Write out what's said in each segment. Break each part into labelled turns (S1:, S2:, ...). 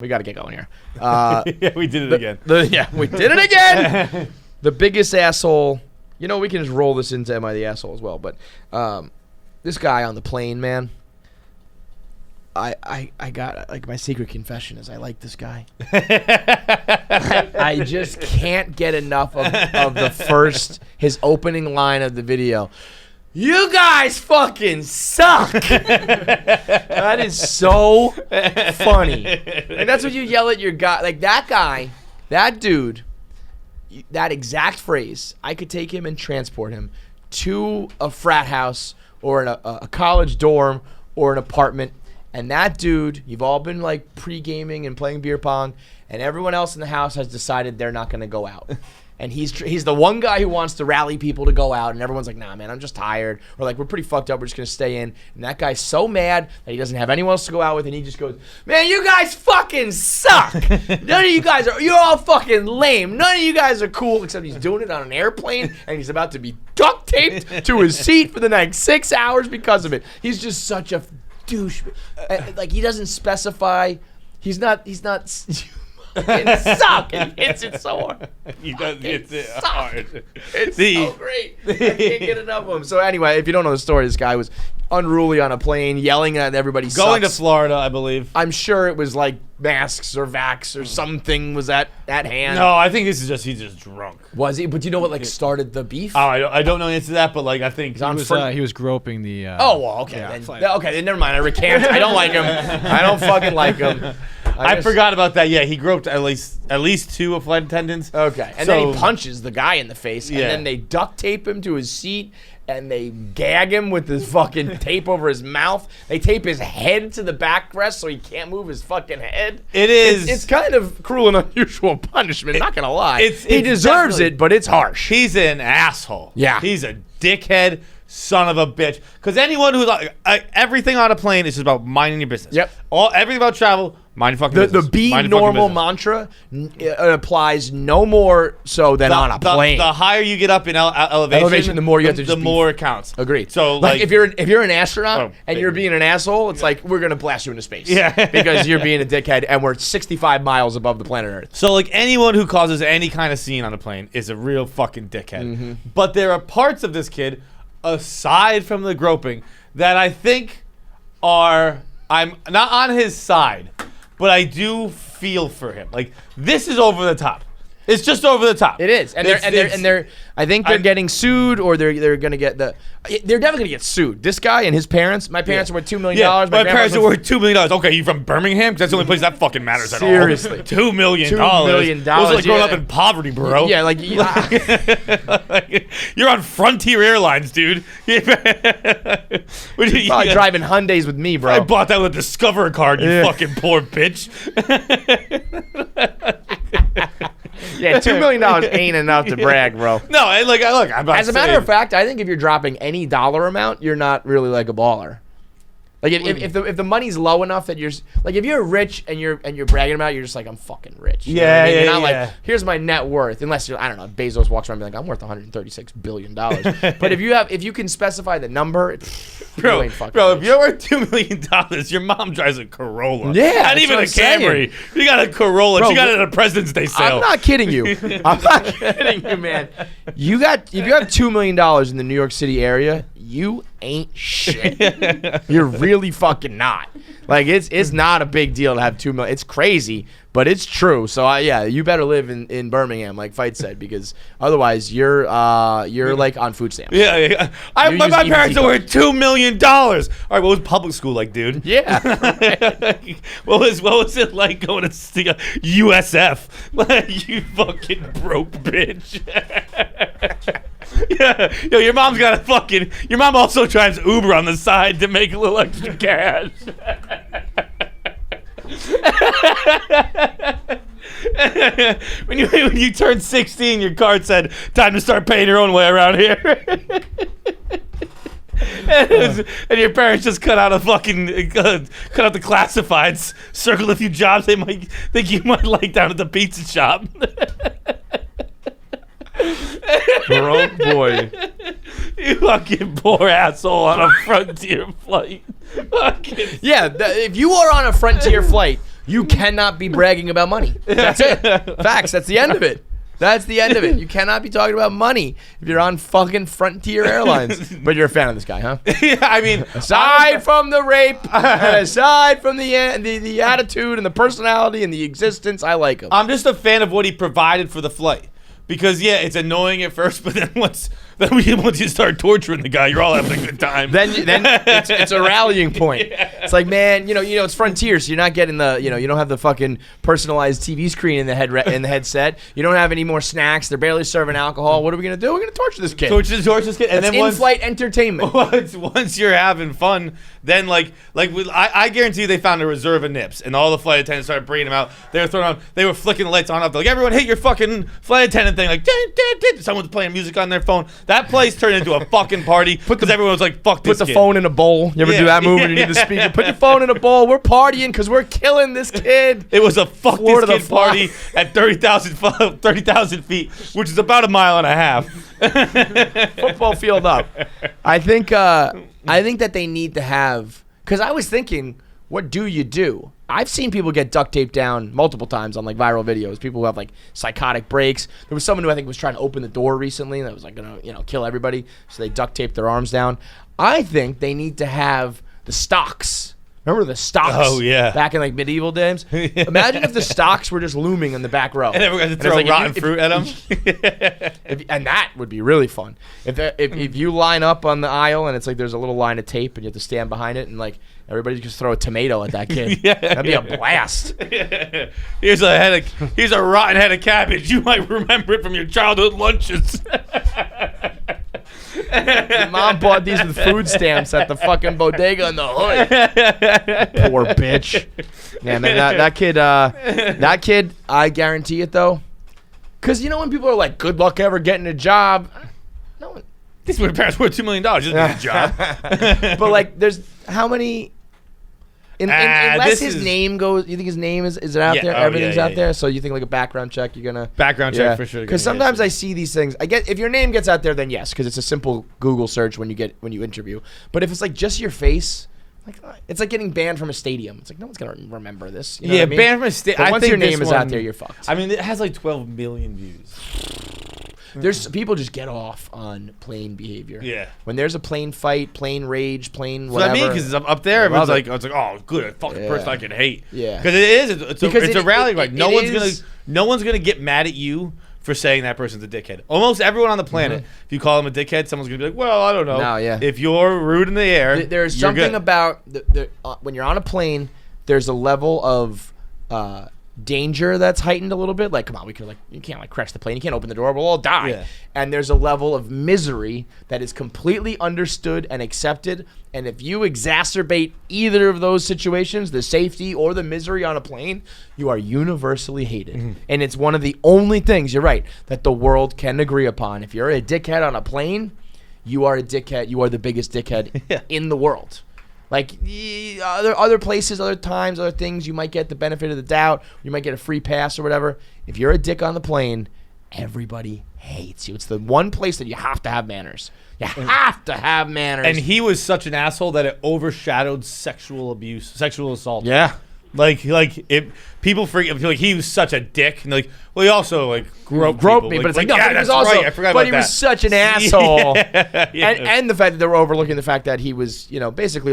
S1: We got to get going here.
S2: Yeah, we did it again.
S1: We did it again. The biggest asshole. You know, we can just roll this into Am I the Asshole as well. But this guy on the plane, man. I got, like, my secret confession is I like this guy. I just can't get enough of his opening line of the video. You guys fucking suck. That is so funny. Like, that's what you yell at your guy. Like, that dude, that exact phrase, I could take him and transport him to a frat house or a college dorm or an apartment. And that dude, you've all been like pre-gaming and playing beer pong, and everyone else in the house has decided they're not going to go out. And he's the one guy who wants to rally people to go out, and everyone's like, nah, man, I'm just tired. Or like, we're pretty fucked up, we're just going to stay in. And that guy's so mad that he doesn't have anyone else to go out with, and he just goes, man, you guys fucking suck. None of you guys you're all fucking lame. None of you guys are cool, except he's doing it on an airplane, and he's about to be duct-taped to his seat for the next 6 hours because of it. He's just such a douche. Like, he doesn't specify. He's not fucking suck, and he hits it so hard.
S2: He does hit it hard.
S1: It's so great. I can't get enough of him. So anyway, if you don't know the story, this guy was unruly on a plane, yelling at everybody.
S2: Going
S1: sucks.
S2: to Florida, I believe.
S1: I'm sure it was like masks or vax or something was at hand.
S2: No, I think he's just drunk.
S1: Was he? But you know what like started the beef?
S2: Oh, I don't know the answer to that, but like I think
S3: He was groping the.
S1: Oh well, okay.
S3: Yeah,
S1: Then never mind. I recant. I don't like him. I don't fucking like him.
S2: I forgot about that. Yeah, he groped at least two of flight attendants.
S1: Okay, and then he punches the guy in the face, and then they duct tape him to his seat, and they gag him with this fucking tape over his mouth. They tape his head to the backrest so he can't move his fucking head. It's kind of cruel and unusual punishment. Not gonna lie, he deserves it, but it's harsh.
S2: He's an asshole.
S1: Yeah,
S2: he's a dickhead. Son of a bitch. Because anyone who's like, everything on a plane is just about minding your business.
S1: Yep.
S2: Everything about travel, mind your fucking business.
S1: The be normal mantra applies no more so than on a plane.
S2: The higher you get up in elevation,
S1: the more you have to
S2: the more it counts.
S1: Agreed.
S2: So
S1: like if you're an astronaut and you're being an asshole, it's like we're gonna blast you into space.
S2: Yeah.
S1: Because you're being a dickhead and we're 65 miles above the planet Earth.
S2: So like anyone who causes any kind of scene on a plane is a real fucking dickhead.
S1: Mm-hmm.
S2: But there are parts of this kid, aside from the groping, that I think I'm not on his side, but I do feel for him. Like, this is over the top. It's just over the top.
S1: It is, and they're. I think they're getting sued, or they're gonna get the. They're definitely gonna get sued. This guy and his parents. My parents are worth $2 million.
S2: Yeah, my parents are worth $2 million. Okay, you from Birmingham? Because that's the only place that fucking matters at all.
S1: Seriously,
S2: $2 million.
S1: $2 million.
S2: It was like growing up in poverty, bro.
S1: Yeah, like
S2: you're on Frontier Airlines, dude.
S1: You're probably driving Hyundais with me, bro.
S2: I bought that with a Discover card. You fucking poor bitch.
S1: Yeah, $2 million ain't enough to brag, bro.
S2: No, look.
S1: As a matter of fact, I think if you're dropping any dollar amount, you're not really like a baller. Like if the money's low enough that you're like, if you're rich and you're bragging about it, you're just like, I'm fucking rich. You know what I mean? You're not like, here's my net worth, unless you're, I don't know, Bezos walks around and be like, I'm worth $136 billion. But if you can specify the number,
S2: bro, if you're worth $2 million, your mom drives a Corolla.
S1: Yeah,
S2: not even a Camry. You got a Corolla. Bro, she got it at a President's Day sale.
S1: I'm not kidding you. I'm not kidding you, man. If you have $2 million in the New York City area, you ain't shit. You're really fucking not. Like, it's not a big deal to have $2 million. It's crazy, but it's true. So yeah, you better live in Birmingham, like Fight said, because otherwise you're like on food stamps.
S2: Yeah. My parents are worth $2 million. All right, what was public school like, dude?
S1: Yeah.
S2: what was it like going to USF? Like, you fucking broke bitch. Yeah, yo, your mom's got a fucking. Your mom also drives Uber on the side to make a little extra cash. when you turned 16, your card said, "Time to start paying your own way around here." And your parents just cut out the classifieds, circled a few jobs they might think you might like down at the pizza shop.
S1: Bro, boy.
S2: You fucking poor asshole on a Frontier flight.
S1: Yeah, if you are on a Frontier flight, You cannot be bragging about money. That's it. Facts. That's the end of it. That's the end of it. You cannot be talking about money if you're on fucking Frontier Airlines. But you're a fan of this guy, huh?
S2: Yeah, I mean,
S1: aside from the rape, and aside from the attitude and the personality and the existence, I like him.
S2: I'm just a fan of what he provided for the flight. Because yeah, it's annoying at first, but then once you start torturing the guy, you're all having a good time.
S1: then it's a rallying point. Yeah. It's like, man, it's Frontier, so you're not getting the, you don't have the fucking personalized TV screen in the headset. You don't have any more snacks. They're barely serving alcohol. What are we gonna do? We're gonna torture this kid.
S2: Torture this kid, and
S1: then in-flight entertainment.
S2: Once you're having fun, then I guarantee you they found a reserve of nips, and all the flight attendants started bringing them out. They were flicking the lights on up. They're like, everyone hit your fucking flight attendant thing. Like, someone's playing music on their phone. That place turned into a fucking party because everyone was like, fuck this
S1: kid. Put
S2: the
S1: phone in a bowl. You ever do that move when you need the speaker? Put your phone in a bowl. We're partying because we're killing this kid.
S2: It was a fuck this kid party at 30,000 feet, which is about a mile and a half.
S1: Football field up. I think that they need to have, because I was thinking, what do you do? I've seen people get duct taped down multiple times on viral videos. People who have psychotic breaks. There was someone who I think was trying to open the door recently that was gonna kill everybody, so they duct taped their arms down. I think they need to have the stocks. Remember the stocks?
S2: Oh yeah.
S1: Back in medieval days. Imagine if the stocks were just looming in the back row.
S2: And everyone had to throw rotten fruit at them.
S1: And that would be really fun. If you line up on the aisle and it's there's a little line of tape and you have to stand behind it and everybody just throw a tomato at that kid. That'd be a blast.
S2: Here's a rotten head of cabbage. You might remember it from your childhood lunches.
S1: Your mom bought these with food stamps at the fucking bodega in the hood. Poor bitch. Yeah, man, that kid, I guarantee it though. Because when people are like, good luck ever getting a job. No one.
S2: These parents worth $2 million. Just get a job.
S1: But there's how many... unless his name goes, you think his name is it out there? Everything's out there. So you think a background check, you're gonna
S2: background check for sure.
S1: Because sometimes I see these things. I get if your name gets out there, then yes, because it's a simple Google search when you interview. But if it's just your face, it's like getting banned from a stadium. It's no one's gonna remember this. You know what I mean?
S2: Banned from a stadium.
S1: Once your name is out there, you're fucked.
S2: I mean, it has 12 million views.
S1: There's people just get off on plane behavior.
S2: Yeah.
S1: When there's a plane fight, plane rage, plane whatever.
S2: So I mean, because it's up there, everyone's it's oh, good, a fucking person I can hate.
S1: Yeah.
S2: Because it is. It's a rally. No one's gonna get mad at you for saying that person's a dickhead. Almost everyone on the planet, if you call them a dickhead, someone's gonna be like, well, I don't know.
S1: No, yeah.
S2: If you're rude in the air,
S1: there's something about when you're on a plane. There's a level of danger that's heightened a little bit. Come on, you can't crash the plane. You can't open the door. We'll all die. Yeah. And there's a level of misery that is completely understood and accepted. And if you exacerbate either of those situations, the safety or the misery on a plane, you are universally hated. Mm-hmm. And it's one of the only things, you're right, that the world can agree upon. If you're a dickhead on a plane, you are a dickhead. You are the biggest dickhead in the world. Other places, other times, other things, you might get the benefit of the doubt. You might get a free pass or whatever. If you're a dick on the plane, everybody hates you. It's the one place that you have to have manners. You have to have manners.
S2: And he was such an asshole that it overshadowed sexual abuse, sexual assault.
S1: Yeah.
S2: People feel like he was such a dick, and well, he also groped
S1: me, but it's no,
S2: yeah,
S1: he was
S2: that's
S1: also,
S2: right. I forgot about that.
S1: But he was such an asshole,
S2: yeah.
S1: And the fact that they were overlooking the fact that he was, basically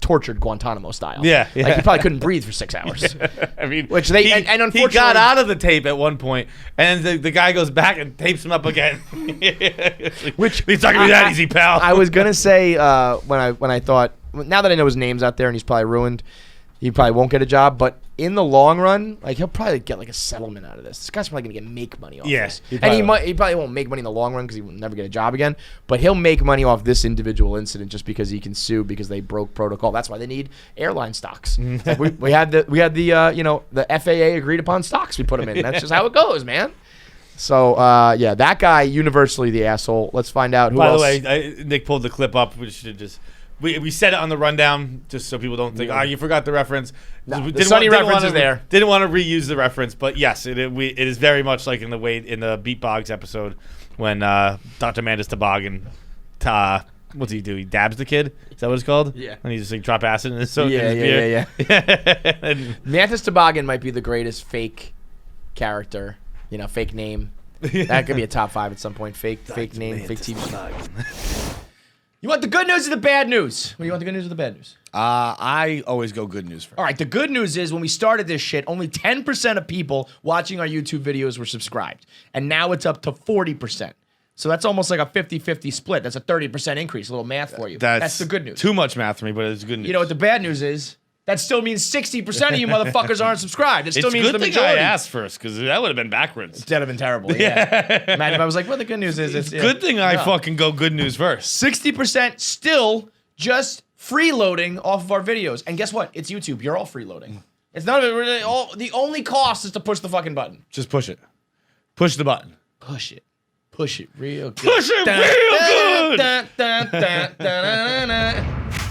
S1: tortured Guantanamo style.
S2: Yeah,
S1: he probably couldn't breathe for 6 hours.
S2: I mean,
S1: which and unfortunately
S2: he got out of the tape at one point, and the guy goes back and tapes him up again.
S1: Which
S2: he's not gonna be that easy, pal.
S1: I was gonna say when I thought, now that I know his name's out there and he's probably ruined. He probably won't get a job, but in the long run, he'll probably get a settlement out of this. This guy's probably gonna make money off this. He probably won't make money in the long run because he will never get a job again. But he'll make money off this individual incident just because he can sue because they broke protocol. That's why they need airline stocks. we had the FAA agreed upon stocks. We put them in. That's just how it goes, man. So that guy universally the asshole. Let's find out who else.
S2: By the way, Nick pulled the clip up. We should just. We said it on the rundown just so people don't think, you forgot the reference.
S1: No, the Sunny reference is there.
S2: Didn't want to reuse the reference, but yes, it is very much like in the Beat Boggs episode when Dr. Mandus Toboggan What's he do? He dabs the kid? Is that what it's called?
S1: Yeah.
S2: And he just like drop acid in his, in his
S1: Yeah.
S2: beer? Yeah.
S1: Mantis Toboggan might be the greatest fake character. You know, fake name. That could be a top 5 at some point. Fake name, fake TV. You want the good news or the bad news? Well, you want the good news or the bad news?
S4: I always go good news first.
S1: All right, the good news is when we started this shit, only 10% of people watching our YouTube videos were subscribed. And now it's up to 40%. So that's almost like a 50-50 split. That's a 30% increase. A little math for you. That's the good news.
S2: Too much math for me, but it's good news.
S1: You know what the bad news is? That still means 60% of you motherfuckers aren't subscribed. It still means
S2: good
S1: the
S2: thing
S1: majority.
S2: I asked first, because that would have been backwards.
S1: That'd have been terrible. Yeah. Imagine if I was like, well, the good news is it's
S2: Good thing I fucking go good news first.
S1: 60% still just freeloading off of our videos. And guess what? It's YouTube. You're all freeloading. It's none of it really. The only cost is to push the fucking button.
S2: Just push it. Push the button.
S1: Push it. Push it real good.
S2: Push it real good!